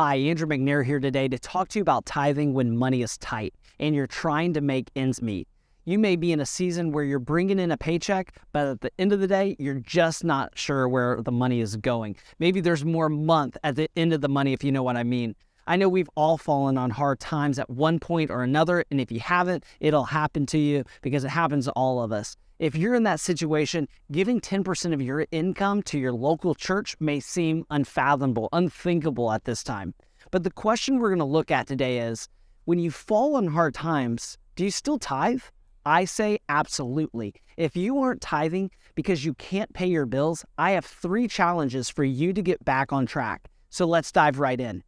Hi, Andrew McNair here today to talk to you about tithing when money is tight and you're trying to make ends meet. You may be in a season where you're bringing in a paycheck, but at the end of the day, you're just not sure where the money is going. Maybe there's more month at the end of the money, if you know what I mean. I know we've all fallen on hard times at one point or another, and if you haven't, it'll happen to you because it happens to all of us. If you're in that situation, giving 10% of your income to your local church may seem unfathomable, unthinkable at this time. But the question we're going to look at today is, when you fall on hard times, do you still tithe? I say absolutely. If you aren't tithing because you can't pay your bills, I have 3 challenges for you to get back on track. So let's dive right in.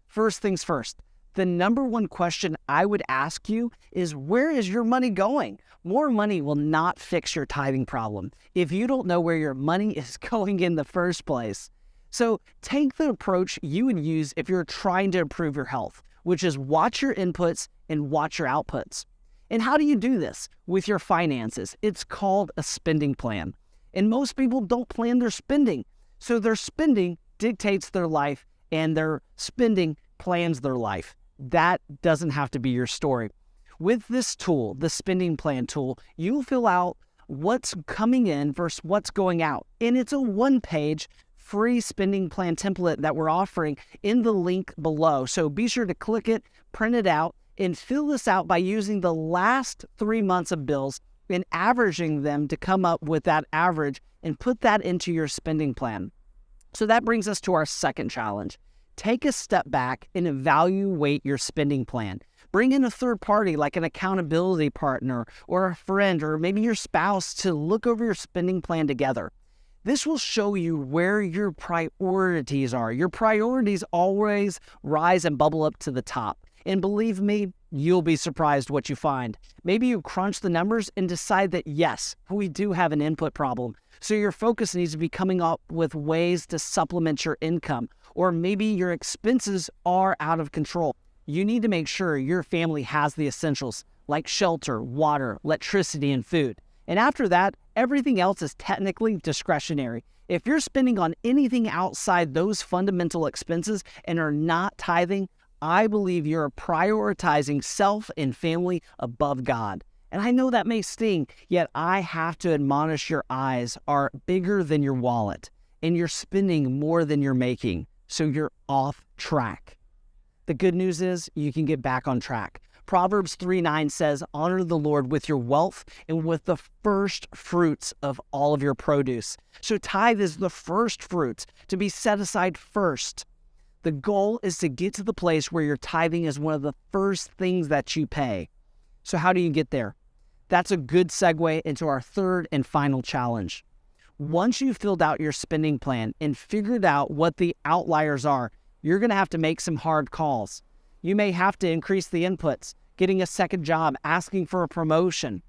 First things first, the number one question I would ask you is, where is your money going? More money will not fix your tithing problem if you don't know where your money is going in the first place. So take the approach you would use if you're trying to improve your health, which is watch your inputs and watch your outputs. And how do you do this with your finances? It's called a spending plan. And most people don't plan their spending. So their spending dictates their life and their spending plans their life. That doesn't have to be your story. With this tool, the spending plan tool, you'll fill out what's coming in versus what's going out. And it's a 1-page free spending plan template that we're offering in the link below. So be sure to click it, print it out, and fill this out by using the last 3 months of bills and averaging them to come up with that average and put that into your spending plan. So that brings us to our second challenge. Take a step back and evaluate your spending plan. Bring in a third party like an accountability partner or a friend or maybe your spouse to look over your spending plan together. This will show you where your priorities are. Your priorities always rise and bubble up to the top. And believe me, you'll be surprised what you find. Maybe you crunch the numbers and decide that yes, we do have an input problem. So your focus needs to be coming up with ways to supplement your income. Or maybe your expenses are out of control. You need to make sure your family has the essentials like shelter, water, electricity, and food. And after that, everything else is technically discretionary. If you're spending on anything outside those fundamental expenses and are not tithing, I believe you're prioritizing self and family above God. And I know that may sting, yet I have to admonish your eyes are bigger than your wallet, and you're spending more than you're making, so you're off track. The good news is you can get back on track. Proverbs 3:9 says, honor the Lord with your wealth and with the first fruits of all of your produce. So tithe is the first fruits to be set aside first. The goal is to get to the place where your tithing is one of the first things that you pay. So how do you get there? That's a good segue into our third and final challenge. Once you've filled out your spending plan and figured out what the outliers are, you're going to have to make some hard calls. You may have to increase the inputs, getting a second job, asking for a promotion.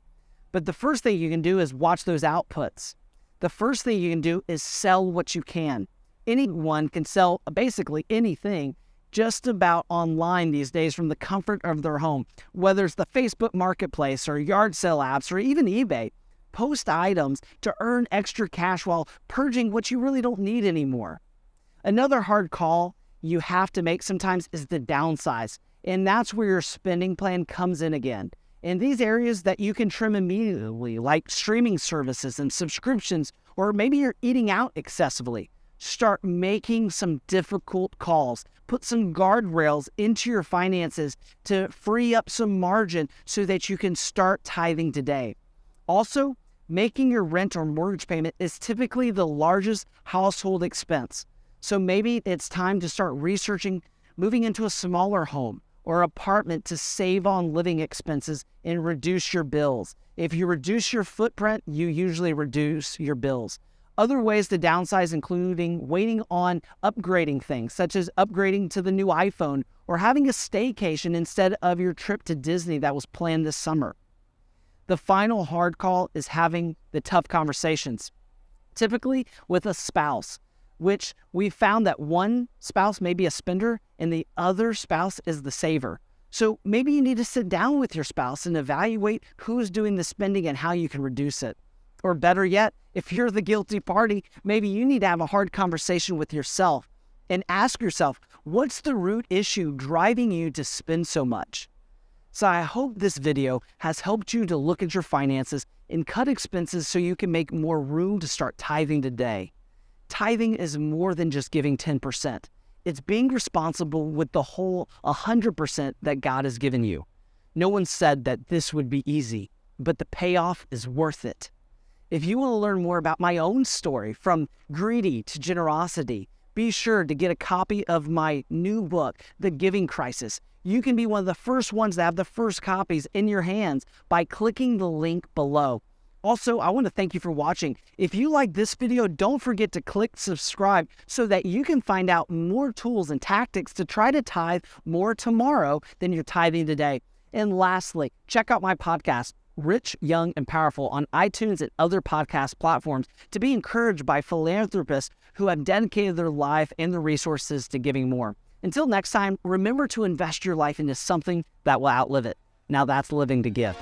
But the first thing you can do is watch those outputs. The first thing you can do is sell what you can. Anyone can sell basically anything just about online these days from the comfort of their home, whether it's the Facebook Marketplace or yard sale apps or even eBay. Post items to earn extra cash while purging what you really don't need anymore. Another hard call you have to make sometimes is the downsize, and that's where your spending plan comes in again. In these areas that you can trim immediately, like streaming services and subscriptions, or maybe you're eating out excessively. Start making some difficult calls. Put some guardrails into your finances to free up some margin so that you can start tithing today. Also, making your rent or mortgage payment is typically the largest household expense. So maybe it's time to start researching moving into a smaller home or apartment to save on living expenses and reduce your bills. If you reduce your footprint, you usually reduce your bills. Other ways to downsize including waiting on upgrading things, such as upgrading to the new iPhone or having a staycation instead of your trip to Disney that was planned this summer. The final hard call is having the tough conversations, typically with a spouse, which we found that one spouse may be a spender and the other spouse is the saver. So maybe you need to sit down with your spouse and evaluate who's doing the spending and how you can reduce it. Or better yet, if you're the guilty party, maybe you need to have a hard conversation with yourself And ask yourself, what's the root issue driving you to spend so much? So I hope this video has helped you to look at your finances and cut expenses so you can make more room to start tithing today. Tithing is more than just giving 10%. It's being responsible with the whole 100% that God has given you. No one said that this would be easy, but the payoff is worth it. If you want to learn more about my own story from greedy to generosity, be sure to get a copy of my new book, The Giving Crisis. You can be one of the first ones to have the first copies in your hands by clicking the link below. Also, I want to thank you for watching. If you like this video, don't forget to click subscribe so that you can find out more tools and tactics to try to tithe more tomorrow than you're tithing today. And lastly, check out my podcast, Rich, Young, and Powerful, on iTunes and other podcast platforms to be encouraged by philanthropists who have dedicated their life and their resources to giving more. Until next time, remember to invest your life into something that will outlive it. Now that's living to give.